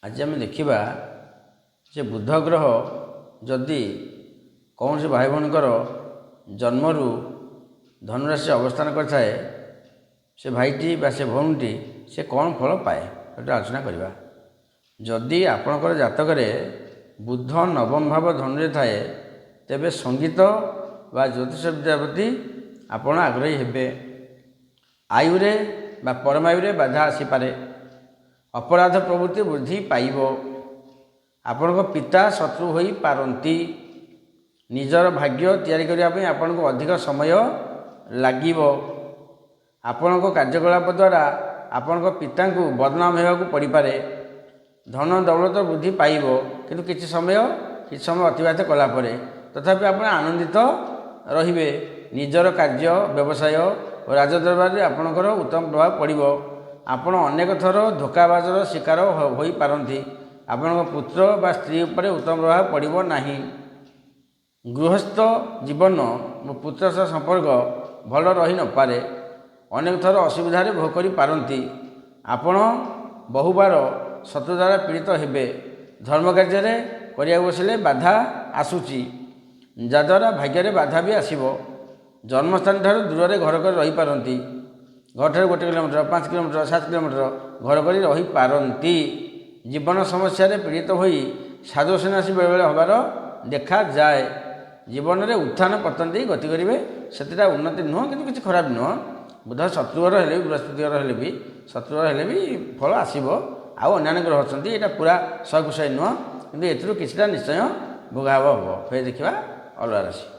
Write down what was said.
आज आम देखा जे बुध ग्रह जदि कौन से भाई भौणीकर जन्मरू धनुराशि अवस्थान करए से भाईटी बा से भौणीटी से कौन फल पाए गोटे आलोचना करवा। जदि आपणकर जातक बुध नवम भाव धनुरे थाए तेबे संगीत बा ज्योतिष विद्या प्रति आपण आग्रही हेबे। आयुरे बा परमायुरे बाधा आसीपारे। अपराध प्रवृत्ति वृद्धि पाइब। आपण पिता शत्रु होई पारंती। निजर भाग्य तैयारी करिया पई आपण को अधिक समय लागिब। आपण को कार्यकलाप द्वारा आपण को पिता को बदनाम हेबाकू पड़ी पारे। धन दौलत वृद्धि पाइब किंतु किछि समय अतिबाहित कला परे तथापि आपण आनंदित रहिबे। निजर कार्य व्यवसाय और राजदरबार रे आपणकर उत्तम प्रभाव पड़िबो। आपण अनेक थर धोखाबाजर शिकार होई पारंती। आपण पुत्र बा स्त्री उपरे उत्तम प्रभाव पड़िबो नाही। गृहस्थ जीवन और पुत्र सह संपर्क भल रही न पारे। अनेक थर असुविधा भोग करि पारंती। आपण बहुबार शत्रु द्वारा पीड़ित हेबे। धर्म कार्य रे करिया बसिले बाधा आसुची जद्वारा भाग्य बाधा भी आसीबो। जन्मस्थान ठार दूर रे घर कर रही पारंती। घर ठार 1 किलोमीटर 5 किलोमीटर 7 किलोमीटर घर कर रही पारंती। जीवन समस्या रे पीड़ित होई साधु सन्यासी बेले बेले हबार देखा जाए। जीवन में उत्थान पतन दे गति करेंगे से उन्नति नुह कि किसी खराब नुह। बुध शत्रुघर हेले बृहस्पति घर हेले भी शत्रुघर हेले भी फल आसो। आउ अन्य ग्रह अच्छा यहाँ पूरा 100% नुह कि निश्चय भोगाव हम। फिर देखा अलग राशि।